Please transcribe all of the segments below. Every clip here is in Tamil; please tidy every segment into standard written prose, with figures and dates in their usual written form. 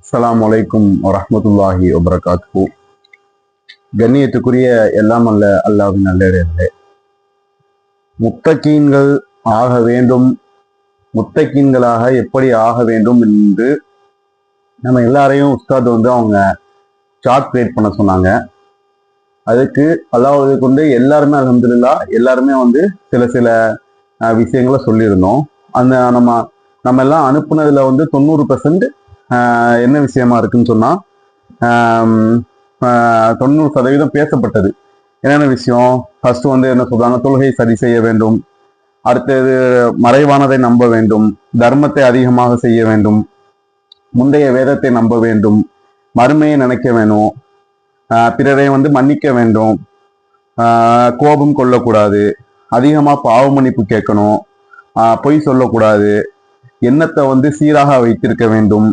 அஸ்ஸலாமு அலைக்கும் வரஹ்மத்துல்லாஹி வபரகாத்துஹு. கண்ணியத்துக்குரிய எல்லாம் அல்ல அல்லாஹ்வின் நல்லடியார்களே, முத்தகீன்கள் ஆக வேண்டும், முத்தகீன்களாக எப்படி ஆக வேண்டும் என்று நம்ம எல்லாரையும் உஸ்தாத் அவங்க சார்ட் கிரியேட் பண்ண சொன்னாங்க. அதுக்கு அல்லாஹ்வை கொண்டு எல்லாருமே அல்ஹம்துலில்லாஹ் எல்லாருமே சில சில விஷயங்களை சொல்லியிருந்தோம். அந்த நம்ம எல்லாம் அனுப்புனதுல 90% என்ன விஷயமா இருக்குன்னு சொன்னா 90% பேசப்பட்டது. என்னென்ன விஷயம்? ஃபர்ஸ்ட் என்ன சொல்றாங்க, தொழுகை சரி செய்ய வேண்டும், அடுத்தது மறைவானதை நம்ப வேண்டும், தர்மத்தை அதிகமாக செய்ய வேண்டும், முந்தைய வேதத்தை நம்ப வேண்டும், மறுமையை நினைக்க வேணும், பிறரை மன்னிக்க வேண்டும், கோபம் கொள்ளக்கூடாது, அதிகமா பாவ மன்னிப்பு கேட்கணும், பொய் சொல்லக்கூடாது, எண்ணத்தை சீராக வைத்திருக்க வேண்டும்,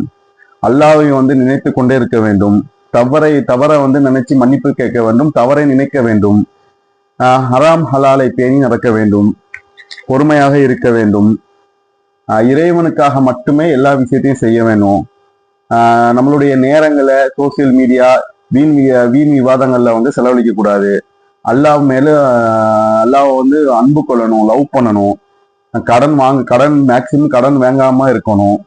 அல்லாஹ்வை நினைத்து கொண்டே இருக்க வேண்டும், தவறை நினைச்சு மன்னிப்பு கேட்க வேண்டும், தவறை நினைக்க வேண்டும், ஹராம் ஹலாலை பேணி நடக்க வேண்டும், பொறுமையாக இருக்க வேண்டும், இறைவனுக்காக மட்டுமே எல்லா விஷயத்தையும் செய்ய வேணும். நம்மளுடைய நேரங்களை சோசியல் மீடியா வீண் விவாதங்கள்ல செலவழிக்க கூடாது. அல்லாஹ் மேல அல்லாஹ் அன்பு கொள்ளணும், லவ் பண்ணணும், கடன் மேக்சிமம் கடன் வாங்காம இருக்கணும்.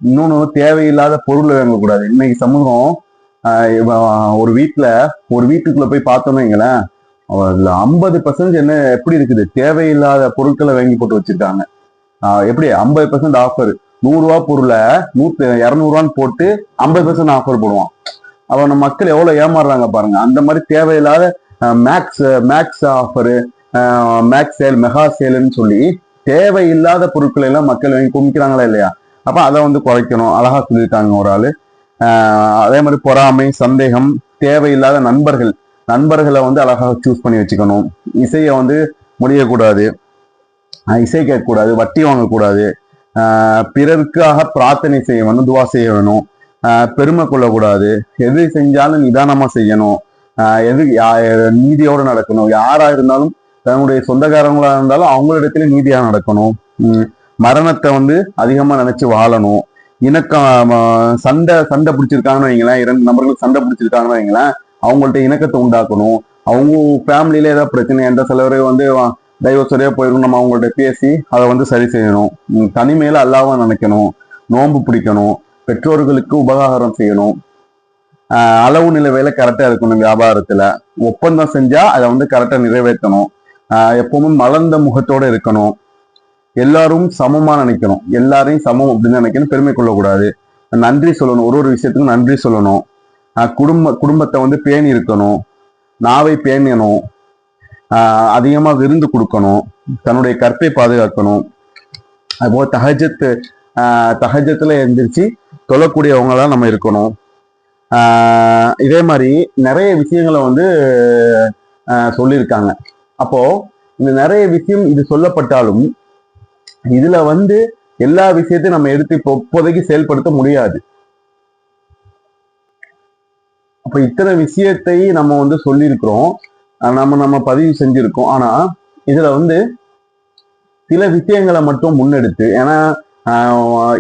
இன்னொன்னு, தேவையில்லாத பொருள் வாங்கக்கூடாது. இன்னைக்கு சமூகம் ஒரு வீட்டுக்குள்ள போய் பார்த்தோம்னு வைங்களேன், 50% என்ன எப்படி இருக்குது, தேவையில்லாத பொருட்களை வாங்கி போட்டு வச்சிருக்காங்க. எப்படி 50% ஆஃபர், 100 ரூபா பொருளை 200 போட்டு 50% ஆஃபர் போடுவான். நம்ம மக்கள் எவ்வளவு ஏமாறுறாங்க பாருங்க. அந்த மாதிரி தேவையில்லாத max offer, max sale, mega சேல்னு சொல்லி தேவையில்லாத பொருட்களை எல்லாம் மக்கள் வாங்கி குமிக்கிறாங்களா இல்லையா? அப்ப அதை குறைக்கணும். அழகா சொல்லியிருக்காங்க ஒரு ஆளு. அதே மாதிரி பொறாமை, சந்தேகம், தேவையில்லாத நண்பர்களை அழகாக சூஸ் பண்ணி வச்சுக்கணும். இசையை முடியக்கூடாது, இசை கேட்கக்கூடாது, வட்டி வாங்கக்கூடாது, பிறருக்காக பிரார்த்தனை செய்ய வேணும், துவா செய்ய வேணும், பெருமை கொள்ளக்கூடாது, எது செஞ்சாலும் நிதானமா செய்யணும், நீதியோடு நடக்கணும், யாரா இருந்தாலும் தன்னுடைய சொந்தக்காரங்களா இருந்தாலும் அவங்களிடத்துல நீதியா நடக்கணும், மரணத்தை அதிகமா நினைச்சு வாழணும், இணக்கம், சண்டை பிடிச்சிருக்காங்கன்னு வைங்களேன், 2 நபர்கள் சண்டை பிடிச்சிருக்காங்கன்னு வைங்களேன், அவங்கள்ட்ட இணக்கத்தை உண்டாக்கணும். அவங்க ஃபேமிலியில ஏதாவது பிரச்சனை, எந்த சிலவரை டைவர்ஸோடய போயிடும், நம்ம அவங்கள்ட்ட பேசி அதை சரி செய்யணும். தனிமையில அல்லாஹ்வை நினைக்கணும், நோன்பு பிடிக்கணும், பெற்றோர்களுக்கு உபகாரம் செய்யணும், அளவு நிலவையில கரெக்டா இருக்கணும், வியாபாரத்துல ஒப்பந்தம் செஞ்சா அதை கரெக்டா நிறைவேற்றணும், எப்பவுமே மலர்ந்த முகத்தோட இருக்கணும், எல்லாரும் சமமா நினைக்கணும், எல்லாரையும் சமம் அப்படின்னு நினைக்கணும், பெருமை கொள்ளக்கூடாது, நன்றி சொல்லணும், ஒரு விஷயத்துக்கும் நன்றி சொல்லணும், குடும்பத்தை பேணி இருக்கணும், நாவை பேணணும், அதிகமா விருந்து கொடுக்கணும், தன்னுடைய கற்பை பாதுகாக்கணும். அதுபோல தஹஜத்துல எந்திரிச்சு தொழக்கூடியவங்களாம் நம்ம இருக்கணும். இதே மாதிரி நிறைய விஷயங்களை சொல்லியிருக்காங்க. அப்போ இந்த நிறைய விஷயம் இது சொல்லப்பட்டாலும் இதுல எல்லா விஷயத்தையும் நம்ம எடுத்து இப்போதைக்கு செயல்படுத்த முடியாது. அப்ப இத்தனை விஷயத்தை நம்ம சொல்லியிருக்கிறோம், நம்ம பதிவு செஞ்சிருக்கோம். ஆனா இதுல சில விஷயங்களை மட்டும் முன்னெடுத்து, ஏன்னா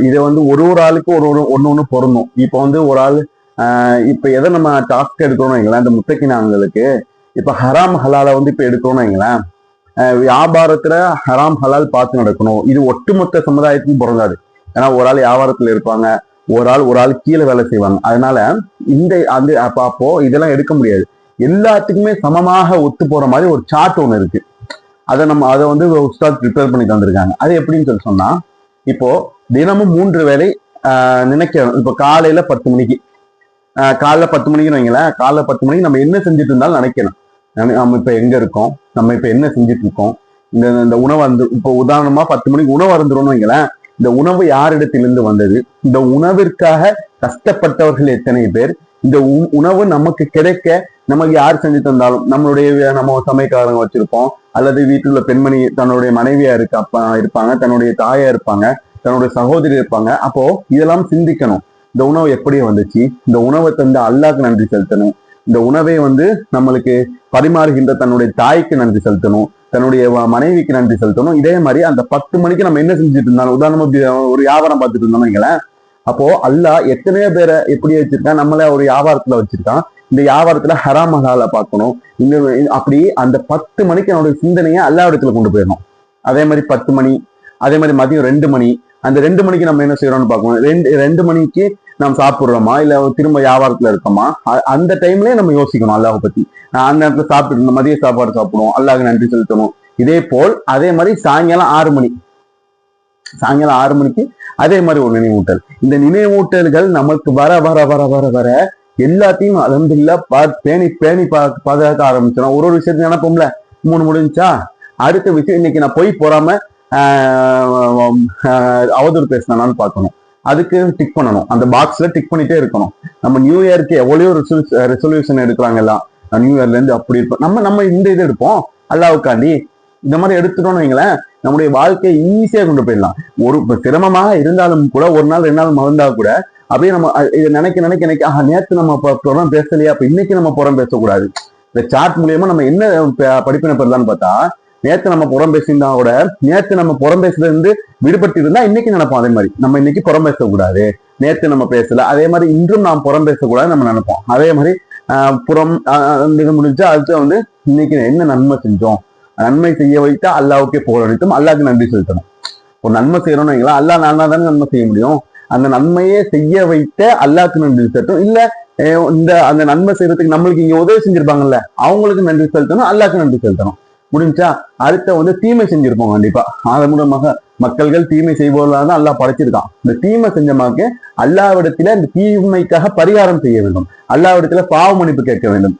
இதை ஒரு ஆளுக்கு ஒண்ணு பொருந்தும். இப்ப ஒரு ஆள் இப்ப எதை நம்ம டாஸ்க் எடுக்கணும்னு வைங்களேன், இந்த முத்தக்கினாங்களுக்கு இப்ப ஹராம் ஹலால இப்ப எடுக்கணும்னு வைங்களேன், வியாபாரத்துல ஹராம் ஹலால் பார்த்து நடக்கணும். இது ஒட்டுமொத்த சமுதாயத்துக்கும் பொருந்தாது. ஏன்னா ஒரு ஆள் வியாபாரத்துல இருப்பாங்க, ஒரு ஆள் கீழே வேலை செய்வாங்க. அதனால அப்போ இதெல்லாம் எடுக்க முடியாது. எல்லாத்துக்குமே சமமாக ஒத்து போற மாதிரி ஒரு சார்ட் ஒண்ணு இருக்கு. அதை உஸ்தாத் ப்ரிப்பேர் பண்ணி தந்திருக்காங்க. அது எப்படின்னு சொன்னா, இப்போ தினமும் 3 வேளை நினைக்கணும். இப்போ காலையில 10 மணிக்கு, காலைல 10 மணிக்குன்னு வைங்களேன், காலைல 10 மணிக்கு நம்ம என்ன செஞ்சுட்டு இருந்தாலும் நினைக்கணும், நம்ம இப்ப எங்க இருக்கோம், நம்ம இப்ப என்ன செஞ்சுட்டு இருக்கோம், இந்த உணவு இப்போ உதாரணமா 10 மணிக்கு உணவு அருந்துறோம்னு வைங்களேன், இந்த உணவு யாரிடத்திலிருந்து வந்தது, இந்த உணவிற்காக கஷ்டப்பட்டவர்கள் எத்தனை பேர், இந்த உணவு நமக்கு கிடைக்க நமக்கு யார் செஞ்சு தந்தாலும், நம்ம சமைக்காரங்க வச்சிருப்போம், அல்லது வீட்டுல பெண்மணி தன்னுடைய மனைவியா இருப்பாங்க, தன்னுடைய தாயா இருப்பாங்க, தன்னுடைய சகோதரி இருப்பாங்க. அப்போ இதெல்லாம் சிந்திக்கணும். இந்த உணவு எப்படி வந்துச்சு, இந்த உணவை தந்த அல்லாஹ்க்கு நன்றி செலுத்தணும், இந்த உணவை நம்மளுக்கு பரிமாறுகின்ற தன்னுடைய தாய்க்கு நன்றி செலுத்தணும், தன்னுடைய மனைவிக்கு நன்றி செலுத்தணும். இதே மாதிரி அந்த 10 மணிக்கு நம்ம என்ன செஞ்சுட்டு இருந்தாலும், உதாரணமா ஒரு வியாபாரம் பார்த்துட்டு இருந்தோம்னு வைங்களேன், அப்போ அல்லாஹ் எத்தனையோ பேரை எப்படி வச்சிருக்கான், நம்மள ஒரு வியாபாரத்துல வச்சிருக்கான். இந்த வியாபாரத்துல ஹராம் ஹலால பார்க்கணும். இந்த அப்படி அந்த 10 மணிக்கு என்னோட சிந்தனையை அல்லா இடத்துல கொண்டு போயிடணும். அதே மாதிரி 10 மணி, அதே மாதிரி மதியம் 2 மணி, அந்த 2 மணிக்கு நம்ம என்ன செய்யறோம்னு பார்க்கணும். ரெண்டு மணிக்கு நம்ம சாப்பிடுறோமா இல்ல திரும்ப வியாபாரத்துல இருக்கோமா, அந்த டைம்லயே நம்ம யோசிக்கணும் அல்லாஹ் பத்தி. அந்த நேரத்துல சாப்பிட்டு மதிய சாப்பாடு சாப்பிடுவோம், அல்லாஹ்க்கு நன்றி செலுத்தணும். இதே போல் அதே மாதிரி சாயங்காலம் 6 மணிக்கு அதே மாதிரி ஒரு நினைவூட்டல். இந்த நினைவூட்டல்கள் நமக்கு வர வர வர வர வர எல்லாத்தையும் அல்ஹம்துலில்லாஹ் பேணி பேணி பாதுகாக்க ஆரம்பிச்சிடும். ஒரு விஷயத்துக்கு நினைப்போம்ல, 3 முடிஞ்சா அடுத்த விஷயம் இன்னைக்கு நான் போய் போறாம அவதூறு பேசினான்னு பார்க்கணும். அதுக்கு டிக் பண்ணணும், அந்த பாக்ஸ்ல டிக் பண்ணிட்டே இருக்கணும். நம்ம நியூ இயருக்கு எவ்வளோ ரெசல்யூஷன் எடுக்கிறாங்க எல்லாம், நியூ இயர்ல இருந்து அப்படி இருப்போம். நம்ம இந்த இது எடுப்போம் அல்லாவுக்காண்டி. இந்த மாதிரி எடுத்துட்டோம்னு வைங்களேன், நம்முடைய வாழ்க்கையை ஈஸியா கொண்டு போயிடலாம். ஒரு சிரமமாக இருந்தாலும் கூட, ஒரு நாள் 2 நாள் மறந்தா கூட அப்படியே நம்ம இதை நினைக்க நேற்று நம்ம புறம் பேசலையா, அப்ப இன்னைக்கு நம்ம புறம் பேசக்கூடாது. இந்த சாட் மூலியமா நம்ம என்ன படிப்பினை பெறலான்னு பார்த்தா, நேற்று நம்ம புறம் பேசியிருந்தா கூட, நேற்று நம்ம புறம் பேசுறது இருந்து விடுபட்டு இருந்தா இன்னைக்கு நினைப்போம் அதே மாதிரி, நம்ம இன்னைக்கு புறம் பேசக்கூடாது, நேற்று நம்ம பேசல, அதே மாதிரி இன்றும் நாம் புறம் பேசக்கூடாது நம்ம நினைப்போம். அதே மாதிரி புறம் முடிஞ்சா அடுத்து இன்னைக்கு என்ன நன்மை செஞ்சோம், நன்மை செய்ய வைத்தா அல்லாவுக்கே புகழளித்தும் அல்லாவுக்கு நன்றி செலுத்தணும். ஒரு நன்மை செய்யறோம்னு வைங்களா, அல்லா நானா தானே நன்மை செய்ய முடியும். அந்த நன்மையே செய்ய வைத்த அல்லாவுக்கு நன்றி செலுத்தணும். இல்ல அந்த நன்மை செய்யறதுக்கு நம்மளுக்கு இங்க உதவி செஞ்சிருப்பாங்கல்ல, அவங்களுக்கு நன்றி செலுத்தணும், அல்லாவுக்கு நன்றி செலுத்தணும். முடிஞ்சா அடுத்த தீமை செஞ்சிருப்போம் கண்டிப்பா. அதன் மூலமாக மக்கள்கள் தீமை செய்பவர்களாக தான் அல்லாஹ் படைச்சிருக்கான். இந்த தீமை செஞ்சமாக்கு அல்லாவிடத்துல இந்த தீமைக்காக பரிகாரம் செய்ய வேண்டும், அல்லாவிடத்துல பாவ மன்னிப்பு கேட்க வேண்டும்.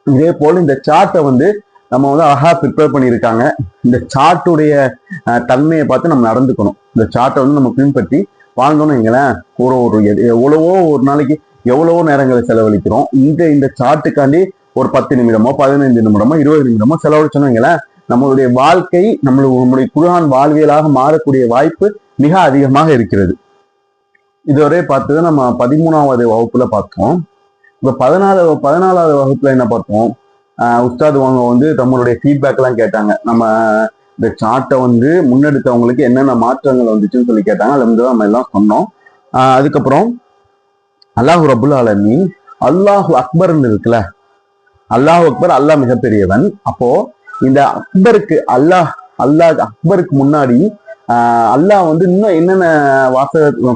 இதே போல இந்த சார்ட்டை நம்ம அழகா ப்ரிப்பேர் பண்ணியிருக்காங்க. இந்த சார்ட்டுடைய தன்மையை பார்த்து நம்ம நடந்துக்கணும். இந்த சார்ட்டை நம்ம பின்பற்றி வாழ்ந்தோம்னு வைங்களேன், எவ்வளவோ ஒரு நாளைக்கு எவ்வளவோ நேரங்களை செலவழிக்கிறோம். இந்த சார்ட்டுக்காண்டி ஒரு 10 நிமிடமோ 15 நிமிடமோ 20 நிமிடமோ செலவழிச்சோம்னு வைங்களேன், நம்மளுடைய வாழ்க்கை நம்மளுடைய குர்ஆன் வாழ்வியலாக மாறக்கூடிய வாய்ப்பு மிக அதிகமாக இருக்கிறது. இதுவரை பார்த்தது நம்ம 13வது வகுப்புல பார்த்தோம். இப்ப 14வது வகுப்புல என்ன பார்த்தோம், உஸ்தாது அவங்க நம்மளுடைய ஃபீட்பேக் எல்லாம் கேட்டாங்க. நம்ம இந்த சார்ட்டை முன்னெடுத்தவங்களுக்கு என்னென்ன மாற்றங்கள் வந்துச்சுன்னு சொல்லி கேட்டாங்க. அதுல நம்ம எல்லாம் சொன்னோம். அதுக்கப்புறம் அல்லாஹு ரபுல் ஆலமீன் அல்லாஹு அக்பர்ன்னு இருக்குல்ல, அல்லாஹு அக்பர், அல்லாஹ் மிகப்பெரியவன். அப்போ இந்த அக்பருக்கு அக்பருக்கு முன்னாடி அல்லாஹ் இன்னும் என்னென்ன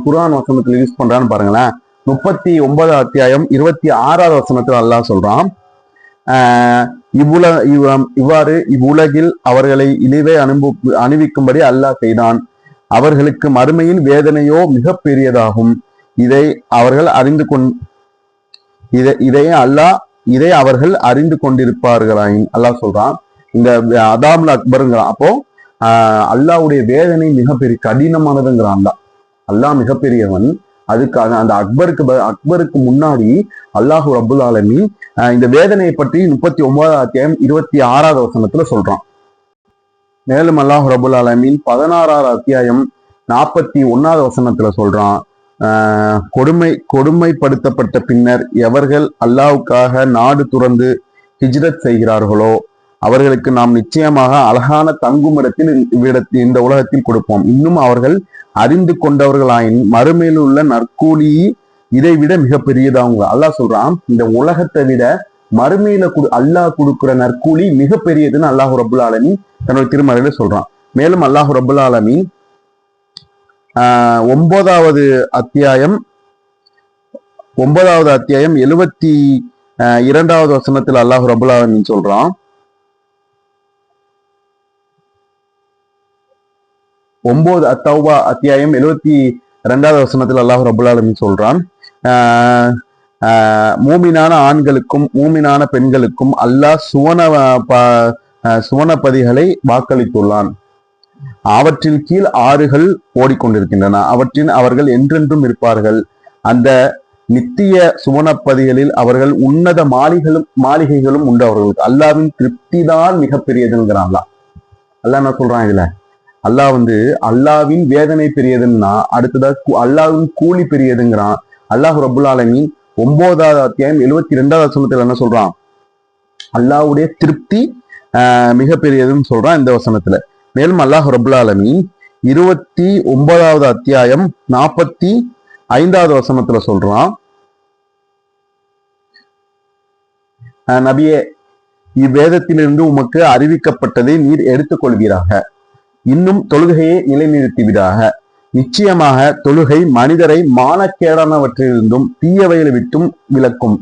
குர்ஆன் வசனத்துல யூஸ் பண்றான்னு பாருங்களேன். 39வது அத்தியாயம் 26வது வசனத்துல அல்லாஹ் சொல்றான், இவ்வாறு இவ்வுலகில் அவர்களை இழிவை அணிவிக்கும்படி அல்லாஹ் செய்தான். அவர்களுக்கு மறுமையின் வேதனையோ மிக பெரியதாகும். இதை அவர்கள் அறிந்து கொண்டிருப்பார்களாயின் அல்லாஹ் சொல்றான். இந்த அதாம்ல அக்பருங்கிறான். அப்போ அல்லாஹ்வுடைய வேதனை மிகப்பெரிய கடினமானதுங்கிறான். அல்லாஹ் மிகப்பெரியவன். அதுக்காக அந்த அக்பருக்கு முன்னாடி அல்லாஹு ரபுல் ஆலமீன் இந்த வேதனையை பற்றி 39வது அத்தியாயம் 26வது வசனத்துல சொல்றான். மேலும் அல்லாஹு ரபுல் ஆலமீன் 16வது அத்தியாயம் 41வது வசனத்துல சொல்றான், கொடுமைப்படுத்தப்பட்ட பின்னர் எவர்கள் அல்லாஹ்வுக்காக நாடு துறந்து ஹிஜ்ரத் செய்கிறார்களோ அவர்களுக்கு நாம் நிச்சயமாக அழகான தங்குமிடத்தில் இந்த உலகத்தில் கொடுப்போம். இன்னும் அவர்கள் அறிந்து கொண்டவர்களாயின் மறுமையில் உள்ள நற்கூலி இதை விட மிக பெரியதாங்க. அல்லாஹ் சொல்றான், இந்த உலகத்தை விட மறுமையில அல்லாஹ் கொடுக்கிற நற்கூலி மிக பெரியதுன்னு அல்லாஹு ரபுல் ஆலமீன் தன்னோட திருமறையில சொல்றான். மேலும் அல்லாஹு ரபுல் ஆலமீன் 9வது அத்தியாயம் 72வது வசனத்தில் அல்லாஹு ரபுல் ஆலமீன் சொல்றான், 9 அத்தௌபா அத்தியாயம் 72வது வசனத்தில் அல்லாஹ் ரபுல் ஆலமீன் சொல்றான், மூமினான ஆண்களுக்கும் மூமினான பெண்களுக்கும் அல்லாஹ் சுவனபதிகளை வாக்களித்துள்ளான். அவற்றின் கீழ் ஆறுகள் ஓடிக்கொண்டிருக்கின்றன. அவற்றின் அவர்கள் என்றென்றும் இருப்பார்கள். அந்த நித்திய சுவனப்பதிகளில் அவர்கள் உன்னத மாளிகைகளும் உண்டு அவர்களுக்கு. அல்லாவின் திருப்தி தான் மிகப்பெரியதுங்கிறான். அல்லாஹ் என்ன சொல்றான் இதுல, அல்லாஹ் அல்லாவின் வேதனை பெரியதுன்னா அடுத்ததா அல்லாவின் கூலி பெரியதுங்கிறான். அல்லாஹ் ரபுல் ஆலமீன் 9வது அத்தியாயம் 72வது வசனத்துல என்ன சொல்றான், அல்லாஹ்வுடைய திருப்தி மிக பெரியதுன்னு சொல்றான் இந்த வசனத்துல. மேலும் அல்லாஹ் ரபுல் ஆலமீன் 29வது அத்தியாயம் 5வது வசனத்துல சொல்றான், நபியே, இவ்வேதத்திலிருந்து உமக்கு அறிவிக்கப்பட்டதை நீர் எடுத்துக்கொள்வீராக, இன்னும் தொழுகையை நிலைநிறுத்துவீராக. நிச்சயமாக தொழுகை மனிதரை மானக்கேடானவற்றிலிருந்தும் தீயவைகளை விட்டும் விலக்கும்.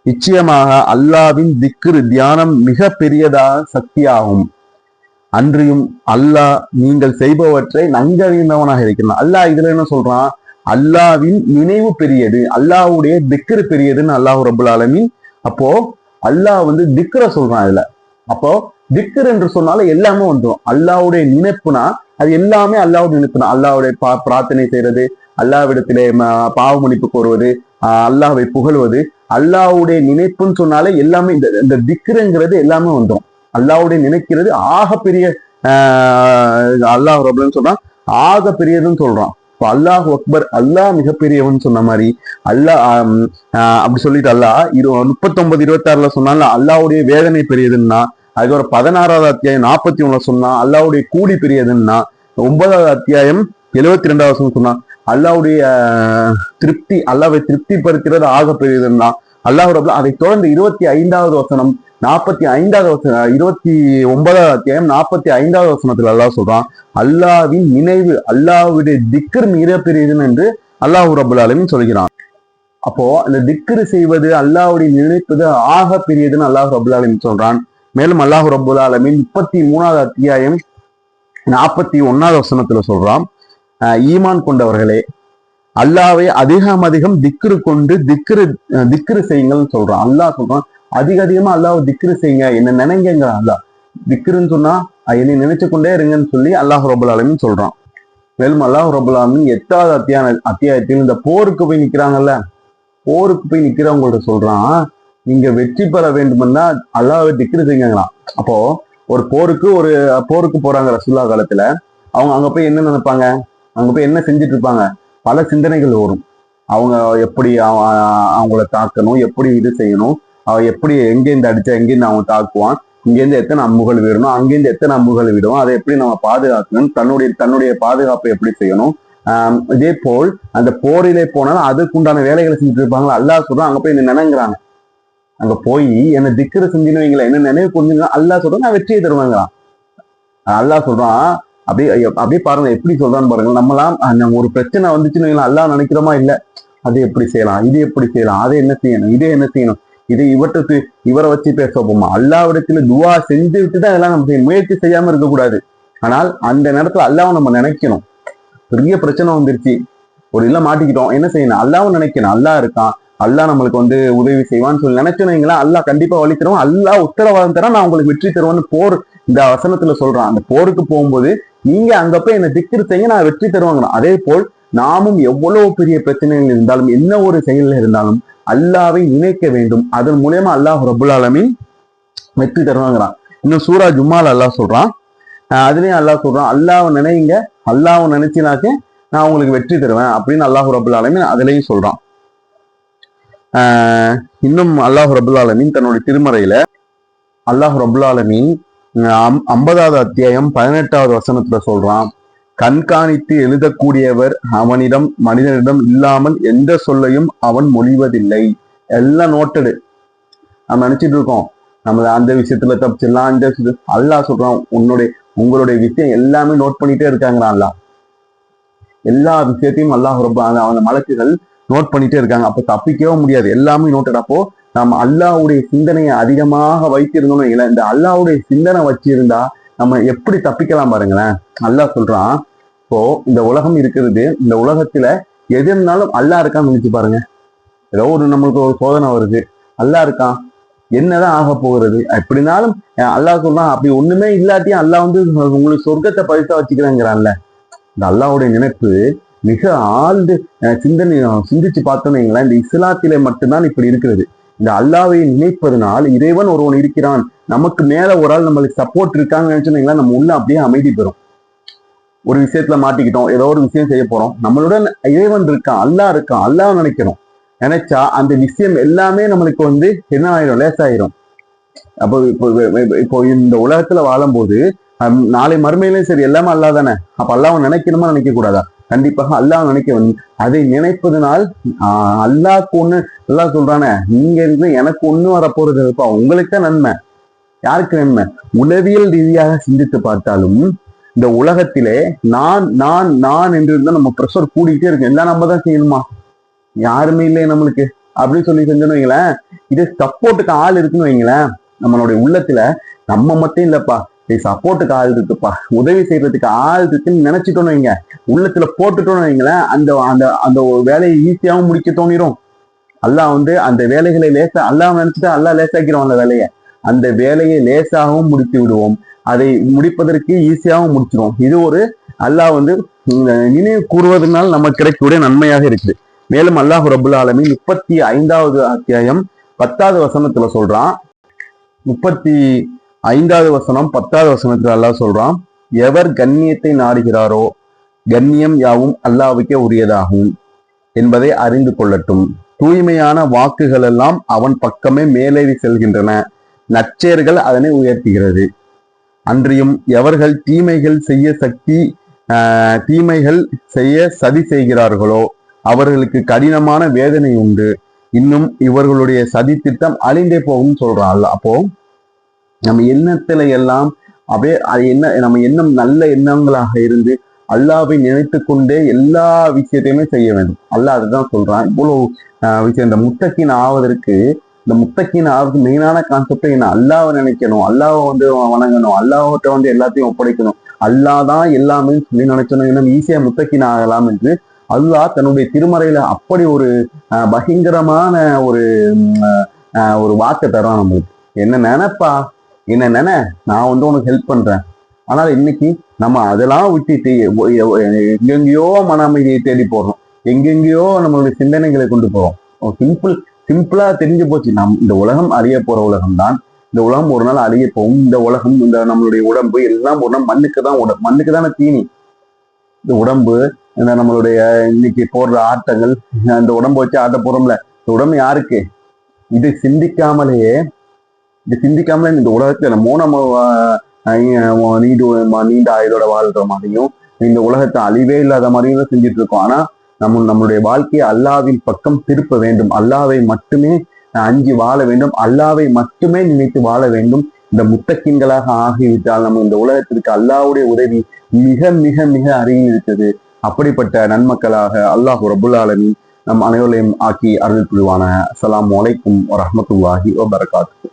நிச்சயமாக அல்லாவின் திக்ரு தியானம் மிக பெரியதாக சக்தியாகும். அன்றியும் அல்லாஹ் நீங்கள் செய்பவற்றை நன்கறிந்தவனாக இருக்கிறான். அல்லாஹ் இதுல என்ன சொல்றான்? அல்லாவின் நினைவு பெரியது, அல்லாஹ்வுடைய திக்ரு பெரியதுன்னு அல்லாஹ் ரப்புல் ஆலமீன். அப்போ அல்லாஹ் திக்ர சொல்றான் இதுல. அப்போ திக்ர் என்று சொன்னாலும் எல்லாமே வந்துடும். அல்லாஹ்வுடைய நினைப்புனா அது எல்லாமே அல்லாஹ்வுடைய நினைப்புனா, அல்லாஹ்வுடைய பிரார்த்தனை செய்யறது, அல்லாஹ்விடத்திலே பாவ மன்னிப்பு கோருவது, அல்லாஹ்வை புகழ்வது, அல்லாஹ்வுடைய நினைப்புன்னு சொன்னாலே எல்லாமே இந்த திக்ருங்கிறது எல்லாமே வந்துடும். அல்லாஹ்வுடைய நினைக்கிறது ஆக பெரிய அல்லாஹ் ரப்புன்னு சொல்றான், ஆக பெரியதுன்னு சொல்றான். இப்போ அல்லாஹ் அக்பர், அல்லாஹ் மிகப்பெரியவன் சொன்ன மாதிரி அல்லாஹ் அப்படி சொல்லிட்டு அல்லாஹ் 39:26 சொன்னால அல்லாஹ்வுடைய வேதனை பெரியதுன்னா, அதுக்கப்புறம் 16வது அத்தியாயம் 41 சொன்னா அல்லாஹ்வுடைய கூலி பெரியதுன்னா, 9வது அத்தியாயம் 72 சொன்னா அல்லாஹ்வுடைய திருப்தி, அல்லாஹ்வை திருப்திப்படுத்துறது ஆக பெரியதுன்னா அல்லாஹ் ரப்புல். அதை தொடர்ந்து 25வது வசனம் 45வது வசனம் 29வது அத்தியாயம் 45வது வசனத்துல அல்லாஹ் சொல்றான், அல்லாஹ்வின் நினைவு, அல்லாஹ்வுடைய திக்ர் மிக பெரியதுன்னு என்று அல்லாஹ் ரப்புல் ஆலமீன் சொல்கிறான். அப்போ அந்த திக்ரு செய்வது, அல்லாஹ்வுடைய நினைப்பது ஆக பெரியதுன்னு அல்லாஹ் ரப்புல் ஆலமீன் சொல்றான். மேலும் அல்லாஹ் ரப்புல் ஆலமீன் 33வது அத்தியாயம் 41வது வசனத்துல சொல்றான், ஈமான் கொண்டவர்களே, அல்லாஹ்வை அதிகம் திக்ரு கொண்டு திக்ரு செய்யுங்கள்னு சொல்றான். அல்லாஹ் சொல்றான், அதிகமா அல்லாஹ் திக்ரு செய்யுங்க, என்ன நினைங்க. அல்லாஹ் திக்ருன்னு சொன்னா என்னை நினைச்சு கொண்டே இருங்கன்னு சொல்லி அல்லாஹ் ரப்புல் ஆலமீன் சொல்றான். மேலும் அல்லாஹ் ரப்புல் ஆலமீன் 8வது அத்தியாயத்தில் இந்த போருக்கு போய் நிக்கிறாங்கல்ல, போருக்கு போய் நிக்கிறவங்கள்ட்ட சொல்றான், நீங்க வெற்றி பெற வேண்டும்னா அல்லாஹ்வை திக்ரு செய்யுங்களாம். அப்போ ஒரு போருக்கு போறாங்க ரசூலுல்லாஹ் காலத்துல, அவங்க அங்க போய் என்ன நினைப்பாங்க, அங்க போய் என்ன செஞ்சுட்டு இருப்பாங்க, பல சிந்தனைகள் வரும். அவங்க எப்படி அவங்கள தாக்கணும், எப்படி இது செய்யணும், எப்படி எங்கேருந்து அடிச்சா எங்கேருந்து அவங்க தாக்குவான், இங்கேருந்து எத்தனை அம்புகள் விடணும், அங்கேருந்து எத்தனை அம்புகள் விடும், அதை எப்படி நம்ம பாதுகாக்கணும், தன்னுடைய பாதுகாப்பை எப்படி செய்யணும். இதே போல் அந்த போரிலே போனாலும் அதுக்குண்டான வேலைகளை செஞ்சுட்டு இருப்பாங்களா. அல்லாஹ் சொல்றான், அங்க போய் நினைங்கிறாங்க, அங்க போய் என்ன திக்ரு செஞ்சுன்னு வைங்களேன், என்ன நினைவு கொஞ்சம் அல்லாஹ் சொல்றான், நான் வெற்றியை தருவாங்களாம். அல்லாஹ் சொல்றான், அப்படியே பாருங்க எப்படி சொல்றான்னு பாருங்க. நம்மலாம் ஒரு பிரச்சனை வந்துச்சுன்னு வைங்களேன், அல்லாஹ் நினைக்கிறோமா இல்ல, அது எப்படி செய்யலாம், இது எப்படி செய்யலாம், அதை என்ன செய்யணும், இதே என்ன செய்யணும், இதை இவரை வச்சு பேச போமா. அல்லாஹ்விடத்துல துவா செஞ்சு விட்டுதான் அதெல்லாம் நம்ம செய்யணும், முயற்சி செய்யாம இருக்கக்கூடாது. ஆனால் அந்த நேரத்துல அல்லாஹ்வை நம்ம நினைக்கணும். பெரிய பிரச்சனை வந்துருச்சு, ஒரு இல்ல மாட்டிக்கிட்டோம், என்ன செய்யணும், அல்லாஹ்வை நினைக்கணும். அல்லாஹ் இருக்கான், அல்லாஹ் நம்மளுக்கு உதவி செய்வான்னு சொல்லி நினைச்சோன்னீங்களா, அல்லாஹ் கண்டிப்பா வழி தருவோம், அல்லாஹ் உத்தரவாதம் தரேன், நான் உங்களுக்கு வெற்றி தருவேன்னு போர் இந்த வசனத்துல சொல்றான். அந்த போருக்கு போகும்போது நீங்க அங்க போய் என்ன திக்ரு செய்ய, நான் வெற்றி தருவாங்க. அதே போல் நாமும் எவ்வளவு பெரிய பிரச்சனைகள் இருந்தாலும், என்ன ஒரு செயல் இருந்தாலும் அல்லாஹ்வை நினைக்க வேண்டும். அதன் மூலமா அல்லாஹ் ரப்புல் ஆலமீன் வெற்றி தருவாங்கிறான். இன்னும் சூரா ஜும்மால அல்லாஹ் சொல்றான், அதுலயும் அல்லாஹ் சொல்றான், அல்லாஹ்வை நினைங்க, அல்லாஹ்வை நினைச்சினாக்க நான் உங்களுக்கு வெற்றி தருவேன் அப்படின்னு அல்லாஹ் ரப்புல் ஆலமீன் அதுலயும் சொல்றான். இன்னும் அல்லாஹ் ரப்புல் ஆலமீன் தன்னுடைய திருமறையில அல்லாஹ் ரப்புல் ஆலமீன் 50வது அத்தியாயம் 18வது வசனத்துல சொல்றான், கண்காணித்து எழுதக்கூடியவர் மனிதனிடம் இல்லாமல் எந்த சொல்லையும் அவன் மொழிவதில்லை. எல்லாம் நோட்டடு. நம்ம நினைச்சிட்டு இருக்கோம் நம்ம அந்த விஷயத்துல தப்பிச்சிடலாம், இந்த அல்லாஹ் சொல்றான், உங்களுடைய விஷயம் எல்லாமே நோட் பண்ணிட்டே இருக்காங்களா. அல்லாஹ் எல்லா விஷயத்தையும் அல்லாஹ் அவங்க மலக்குகள் நோட் பண்ணிட்டே இருக்காங்க. அப்ப தப்பிக்கவே முடியாது, எல்லாமே நோட்டட். அப்போ நம்ம அல்லாஹ்வுடைய சிந்தனையை அதிகமாக வைத்திருந்தோம்னு இல்லை, இந்த அல்லாஹ்வுடைய சிந்தனை வச்சிருந்தா நம்ம எப்படி தப்பிக்கலாம் பாருங்களேன். அல்லாஹ் சொல்றான், இப்போ இந்த உலகம் இருக்கிறது, இந்த உலகத்துல எது இருந்தாலும் அல்லாஹ் இருக்கான்னு நினைச்சு பாருங்க. ஏதோ நம்மளுக்கு ஒரு சோதனை வருது, அல்லாஹ் இருக்கான், என்னதான் ஆக போகிறது. எப்படினாலும் அல்லாஹ் சொல்றான், அப்படி ஒண்ணுமே இல்லாட்டியும் அல்லாஹ் உங்களுக்கு சொர்க்கத்தை பரிசா வச்சுக்கிறேங்கிறான்ல. இந்த அல்லாஹ்வுடைய நினைப்பு மிக ஆழ்ந்து சிந்திச்சு பார்த்தோன்னு வைங்களேன், இந்த இஸ்லாத்திலே மட்டும்தான் இப்படி இருக்கிறது. இந்த அல்லாஹ்வை நினைப்பதனால் இறைவன் ஒருவன் இருக்கிறான், நமக்கு மேல ஒரு ஆள் நம்மளுக்கு சப்போர்ட் இருக்காங்கன்னு நினைச்சோன்னீங்களா, நம்ம உள்ள அப்படியே அமைதி பெறும். ஒரு விஷயத்துல மாட்டிக்கிட்டோம், ஏதோ ஒரு விஷயம் செய்ய போறோம், நம்மளுடன் இறைவன் இருக்கான், அல்லாஹ் இருக்கான், அல்லாஹ் நினைக்கிறோம். நினைச்சா அந்த விஷயம் எல்லாமே நம்மளுக்கு என்ன ஆயிரும், லேசாயிரும். அப்போ இப்போ இந்த உலகத்துல வாழும்போது நாளை மறுமையிலும் சரி எல்லாமே அல்லாஹ் தானே. அப்ப அல்லாஹ் நினைக்கணுமா நினைக்க கூடாதா? கண்டிப்பாக அல்லாஹ் நினைக்க வேண்டும். அதை நினைப்பதனால் அல்லாஹ்க்கு ஒண்ணு. அல்லாஹ் சொல்றானே, நீங்க இருந்து எனக்கு ஒண்ணு வரப்போறது இருப்பா, உங்களுக்கு தான் நன்மை. யாருக்கு நன்மை? உளவியல் ரீதியாக சிந்தித்து பார்த்தாலும் இந்த உலகத்திலே நான் நான் நான் என்று இருந்தா நம்ம ப்ரெஷர் கூடிக்கிட்டே இருக்கு. எல்லாம் நம்ம தான் செய்யணுமா? யாருமே இல்லை நம்மளுக்கு அப்படின்னு சொல்லி செஞ்சோன்னு வைங்களேன். இது சப்போர்ட்டுக்கு ஆள் இருக்குன்னு வைங்களேன். நம்மளுடைய உள்ளத்துல நம்ம மட்டும் இல்லப்பா, சப்போர்ட்டுக்கு ஆள் இருக்குப்பா, உதவி செய்யறதுக்கு ஆள் இருக்குன்னு நினைச்சிட்டோன்னு வைங்க, உள்ளத்துல போட்டுட்டோன்னு வைங்களேன், அந்த அந்த அந்த வேலையை ஈஸியாகவும் முடிக்க தோணிரும். அல்லாஹ் அந்த வேலைகளை அல்லாஹ் நினைச்சிட்டு அல்லாஹ் லேசாக்கிறோம் அந்த வேலையை. அந்த வேலையை லேசாகவும் முடித்து விடுவோம். அதை முடிப்பதற்கு ஈஸியாகவும் முடிச்சிடும். இது ஒரு அல்லாஹ் நினைவு கூறுவதனால் நமக்கு கிடைக்கக்கூடிய நன்மையாக இருக்குது. மேலும் அல்லாஹ் ரபுல் ஆலமீன் 35வது அத்தியாயம் 10வது வசனத்துல சொல்றான். 35வது வசனம் 10வது வசனத்துல அல்லாஹ் சொல்றான், எவர் கண்ணியத்தை நாடுகிறாரோ கண்ணியம் யாவும் அல்லாஹ்வுக்கே உரியதாகும் என்பதை அறிந்து கொள்ளட்டும். தூய்மையான வாக்குகள் எல்லாம் அவன் பக்கமே மேலேறி செல்கின்றன, நற்செயல்கள் அதனை உயர்த்துகிறது. அன்றியும் எவர்கள் தீமைகள் செய்ய சதி செய்கிறார்களோ அவர்களுக்கு கடினமான வேதனை உண்டு. இன்னும் இவர்களுடைய சதி திட்டம் அழிந்தே போகும் சொல்றான். அப்போ நம்ம எண்ணத்துல எல்லாம் அப்படியே நம்ம எண்ணம் நல்ல எண்ணங்களாக இருந்து அல்லாஹ்வை நினைத்து கொண்டே எல்லா விஷயத்தையுமே செய்ய வேண்டும். அல்லாஹ் அதுதான் சொல்றான். இவ்வளவு விஷயம் இந்த முத்தக்கின் ஆவதற்கு மெயினான கான்செப்ட் என்ன? அல்லாஹ்வை நினைக்கணும், அல்லாஹ்வை வணங்கணும், அல்லாஹ்விட்ட எல்லாத்தையும் ஒப்படைக்கணும். அல்லாஹ் தான் எல்லாமே சொல்லி நினைச்சணும். இன்னும் ஈஸியா முத்தக்கின் ஆகலாம் என்று அல்லாஹ் தன்னுடைய திருமறையில அப்படி ஒரு பயங்கரமான ஒரு வார்த்தை தரான் நம்மளுக்கு. என்ன நினைப்பா, என்ன நான் உனக்கு ஹெல்ப் பண்றேன். ஆனால் இன்னைக்கு நம்ம அதெல்லாம் விட்டுட்டு எங்கெங்கயோ மன அமைதியை தேடி போறோம், எங்கெங்கயோ நம்மளுடைய சிந்தனைகளை கொண்டு போறோம். சிம்பிளா தெரிஞ்சு போச்சு. இந்த உலகம் அழிய போற உலகம் தான். இந்த உலகம் ஒரு நாள் அழிய போகும். இந்த உலகம், இந்த நம்மளுடைய உடம்பு எல்லாம் ஒரு நாள் மண்ணுக்கு தானே தீனி. இந்த உடம்பு, இந்த நம்மளுடைய இன்னைக்கு போடுற ஆட்டங்கள், இந்த உடம்பு வச்சு ஆட்ட போறோம்ல, இந்த உடம்பு யாருக்கு? இது சிந்திக்காமலே இந்த உலகத்துல நம்ம நீண்ட ஆயுளோட வாழ்ற மாதிரியும் இந்த உலகத்தை அழிவே இல்லாத மாதிரியும் தான் செஞ்சுட்டு இருக்கோம். ஆனா நம்மளுடைய வாழ்க்கையை அல்லாஹ்வின் பக்கம் திருப்ப வேண்டும். அல்லாஹ்வை மட்டுமே அஞ்சி வாழ வேண்டும். அல்லாஹ்வை மட்டுமே நினைத்து வாழ வேண்டும். இந்த முத்தக்கின்களாக ஆகிவிட்டால் நம்ம இந்த உலகத்திற்கு அல்லாஹ்வுடைய உதவி மிக மிக மிக அருகில் இருக்குது. அப்படிப்பட்ட நன்மக்களாக அல்லாஹ் ரபுல் ஆலமீன் நம் அனைவரையும் ஆக்கி அருள் புரிவான. அஸ்ஸலாமு அலைக்கும் வரஹ்மத்துல்லாஹி வபரகாத்துஹு.